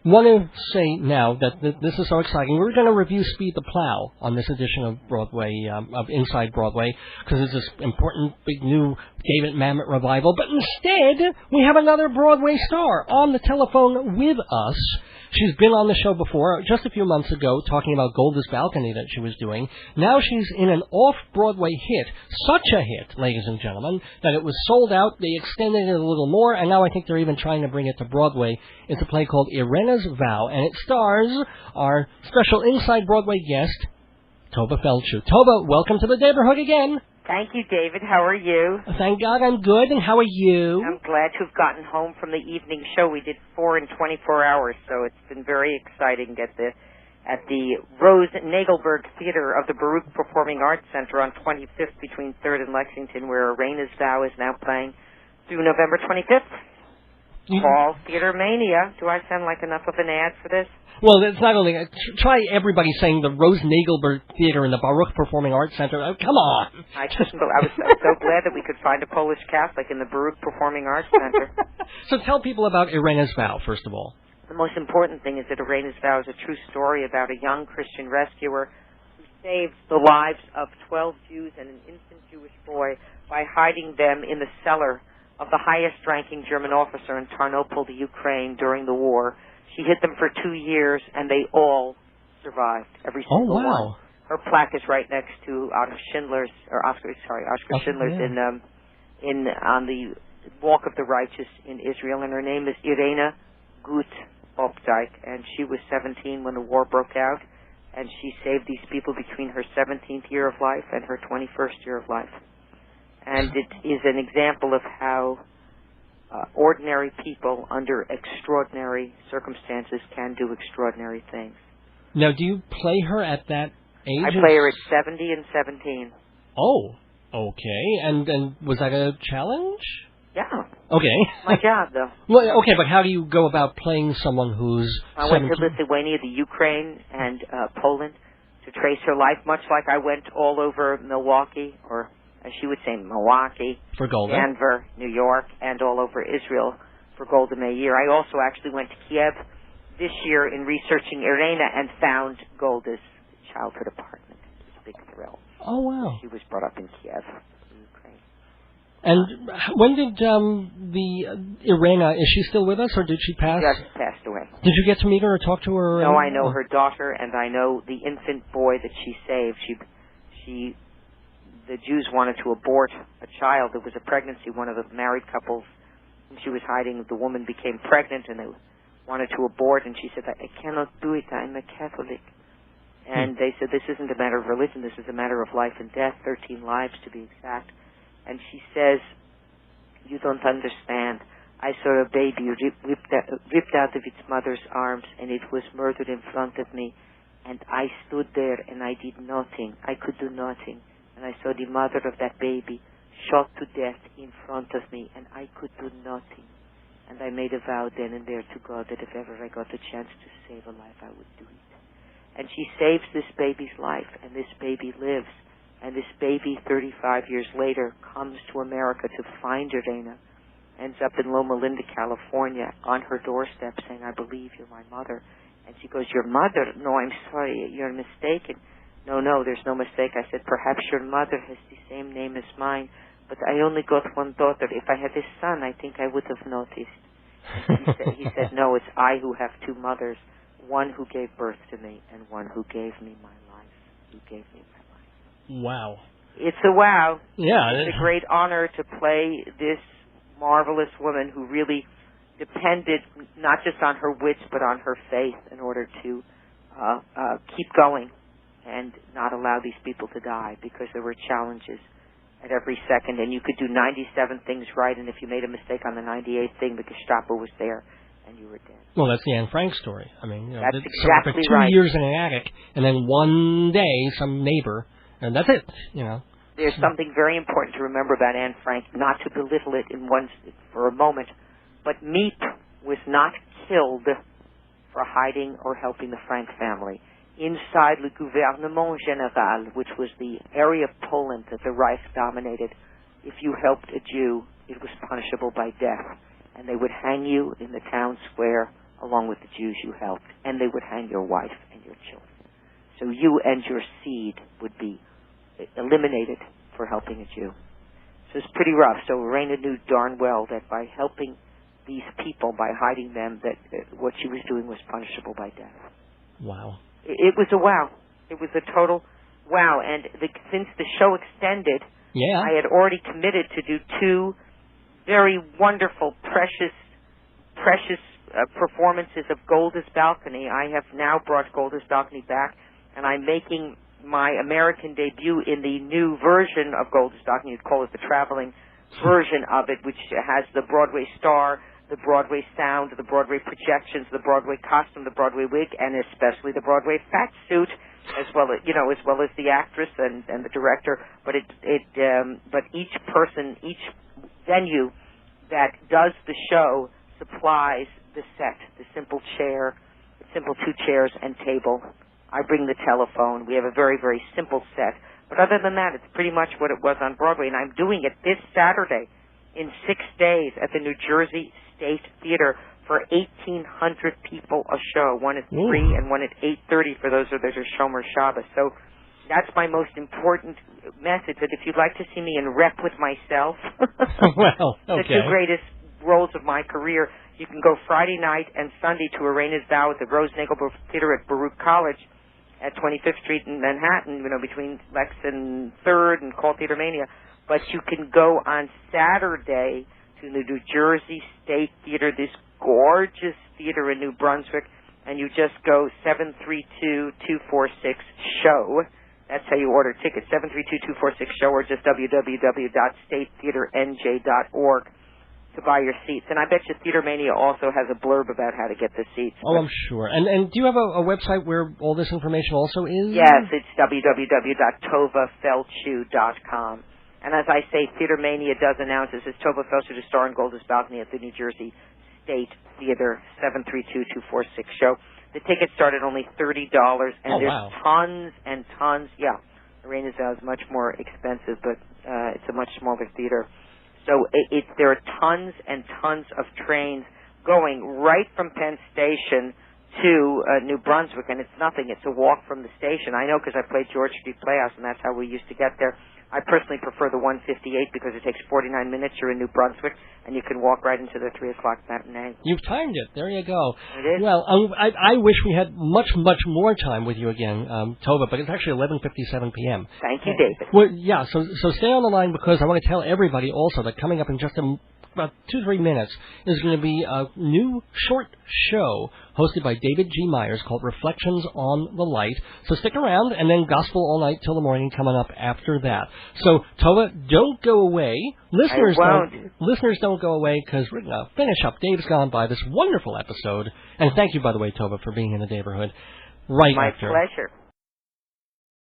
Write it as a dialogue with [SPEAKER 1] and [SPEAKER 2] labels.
[SPEAKER 1] want to say now that this is so exciting. We're going to review Speed the Plow on this edition of Broadway, of Inside Broadway, because it's this important, big, new David Mamet revival. But instead, we have another Broadway star on the telephone with us. She's been on the show before, just a few months ago, talking about Golda's Balcony that she was doing. Now she's in an off-Broadway hit, such a hit, ladies and gentlemen, that it was sold out. They extended it a little more, and now I think they're even trying to bring it to Broadway. It's a play called Irena's Vow, and it stars our special Inside Broadway guest, Tovah Feldshuh. Tovah, welcome to the neighborhood again.
[SPEAKER 2] Thank you, David. How are you?
[SPEAKER 1] Thank God I'm good, and how are you?
[SPEAKER 2] I'm glad to have gotten home from the evening show. We did 4 in 24 hours, so it's been very exciting at the Rose Nagelberg Theater of the Baruch Performing Arts Center on 25th between 3rd and Lexington, where Irena's Vow is now playing through November 25th. Fall Theater Mania. Do I sound like enough of an ad for this?
[SPEAKER 1] Well, it's not only... Try everybody saying the Rose Nagelberg Theater in the Baruch Performing Arts Center. Oh, come on.
[SPEAKER 2] I was so glad that we could find a Polish Catholic in the Baruch Performing Arts Center.
[SPEAKER 1] So tell people about Irena's Vow, first of all.
[SPEAKER 2] The most important thing is that Irena's Vow is a true story about a young Christian rescuer who saved the lives of 12 Jews and an infant Jewish boy by hiding them in the cellar of the highest-ranking German officer in Tarnopol, the Ukraine, during the war. She hid them for 2 years, and they all survived. Every single one. Her plaque is right next to Oscar Schindler's on the Walk of the Righteous in Israel, and her name is Irena Gut-Opdyke, and she was 17 when the war broke out, and she saved these people between her 17th year of life and her 21st year of life. And it is an example of how ordinary people under extraordinary circumstances can do extraordinary things.
[SPEAKER 1] Now, do you play her at that age?
[SPEAKER 2] I play her at 70 and 17.
[SPEAKER 1] Oh, okay. And was that a challenge?
[SPEAKER 2] Yeah.
[SPEAKER 1] Okay.
[SPEAKER 2] My job, though.
[SPEAKER 1] Well, okay, but how do you go about playing someone who's
[SPEAKER 2] I
[SPEAKER 1] 17?
[SPEAKER 2] went to Lithuania, the Ukraine, and Poland to trace her life, much like I went all over Milwaukee, or as she would say, Milwaukee,
[SPEAKER 1] for Golda,
[SPEAKER 2] Denver, New York, and all over Israel for Golda Meir. I also actually went to Kiev this year in researching Irena and found Golda's childhood apartment. It was a big thrill.
[SPEAKER 1] Oh, wow.
[SPEAKER 2] She was brought up in Kiev, Ukraine.
[SPEAKER 1] And when did the Irena, is she still with us, or did she pass?
[SPEAKER 2] She just passed away.
[SPEAKER 1] Did you get to meet her or talk to her?
[SPEAKER 2] No, I know her daughter, and I know the infant boy that she saved. The Jews wanted to abort a child. There was a pregnancy. One of the married couples whom she was hiding, the woman became pregnant, and they wanted to abort, and she said, I cannot do it. I'm a Catholic. And they said, this isn't a matter of religion. This is a matter of life and death, 13 lives to be exact. And she says, you don't understand. I saw a baby ripped out of its mother's arms, and it was murdered in front of me. And I stood there, and I did nothing. I could do nothing. And I saw the mother of that baby shot to death in front of me, and I could do nothing. And I made a vow then and there to God that if ever I got the chance to save a life, I would do it. And she saves this baby's life, and this baby lives. And this baby, 35 years later, comes to America to find Irena, ends up in Loma Linda, California, on her doorstep saying, I believe you're my mother. And she goes, your mother? No, I'm sorry, you're mistaken. No, there's no mistake. I said, perhaps your mother has the same name as mine, but I only got one daughter. If I had a son, I think I would have noticed. He said, no, it's I who have two mothers, one who gave birth to me and one who gave me my life. Who gave me my life.
[SPEAKER 1] Wow.
[SPEAKER 2] It's a wow.
[SPEAKER 1] Yeah.
[SPEAKER 2] It's a great honor to play this marvelous woman who really depended not just on her wits but on her faith in order to keep going and not allow these people to die, because there were challenges at every second, and you could do 97 things right, and if you made a mistake on the 98th thing, the Gestapo was there, and you were dead.
[SPEAKER 1] Well, that's the Anne Frank story. I mean,
[SPEAKER 2] that's exactly
[SPEAKER 1] for 2 years in an attic, and then one day, some neighbor, and that's it,
[SPEAKER 2] There's something very important to remember about Anne Frank, not to belittle it for a moment, but Miep was not killed for hiding or helping the Frank family. Inside Le Gouvernement Général, which was the area of Poland that the Reich dominated, if you helped a Jew, it was punishable by death. And they would hang you in the town square along with the Jews you helped, and they would hang your wife and your children. So you and your seed would be eliminated for helping a Jew. So it's pretty rough. So Irena knew darn well that by helping these people, by hiding them, that what she was doing was punishable by death.
[SPEAKER 1] Wow.
[SPEAKER 2] It was a wow. It was a total wow. And since the show extended, I had already committed to do 2 very wonderful, precious performances of Golda's Balcony. I have now brought Golda's Balcony back, and I'm making my American debut in the new version of Golda's Balcony. You'd call it the traveling version of it, which has the Broadway star, the Broadway sound, the Broadway projections, the Broadway costume, the Broadway wig, and especially the Broadway fat suit, as well as the actress and the director. But but each person, each venue that does the show supplies the set, the simple 2 chairs and table. I bring the telephone. We have a very, very simple set. But other than that, it's pretty much what it was on Broadway. And I'm doing it this Saturday in 6 days at the New Jersey State Theater for 1,800 people a show. One at 3 and one at 8:30 for those are Shomer Shabbos. So that's my most important message, that if you'd like to see me in rep with myself, the 2 greatest roles of my career, you can go Friday night and Sunday to Irena's Vow at the Rose Nagelberg Theater at Baruch College at 25th Street in Manhattan, between Lex and 3rd and call Theater Mania. But you can go on Saturday to the New Jersey State Theater, this gorgeous theater in New Brunswick, and you just go 732-246-SHOW. That's how you order tickets, 732-246-SHOW, or just www.statetheaternj.org to buy your seats. And I bet you Theater Mania also has a blurb about how to get the seats.
[SPEAKER 1] Oh, I'm sure. And do you have a website where all this information also is?
[SPEAKER 2] Yes, it's www.TovaHfeldshuh.com. And as I say, Theater Mania does announce this is Tovah Feldshuh to star in Golda's Balcony at the New Jersey State Theater, 732-246-SHOW. The tickets start at only $30, and there's tons and tons. Yeah, Irena's Vow is much more expensive, but it's a much smaller theater. So there are tons and tons of trains going right from Penn Station to New Brunswick, and it's nothing. It's a walk from the station. I know because I played George Street Playhouse, and that's how we used to get there. I personally prefer the 158 because it takes 49 minutes. You're in New Brunswick, and you can walk right into the 3 o'clock matinee.
[SPEAKER 1] You've timed it. There you go.
[SPEAKER 2] It is.
[SPEAKER 1] Well, I wish we had much more time with you again, Tovah, but it's actually 11:57 p.m.
[SPEAKER 2] Thank you, David.
[SPEAKER 1] Well, yeah, so stay on the line because I want to tell everybody also that coming up in just about 2-3 minutes is going to be a new short show hosted by David G. Myers called Reflections on the Light. So stick around, and then Gospel All Night Till the Morning coming up after that. So, Tovah, don't go away. Listeners don't go away because we're going to finish up Dave's Gone By, this wonderful episode. And thank you, by the way, Tovah, for being in the neighborhood.
[SPEAKER 2] My pleasure.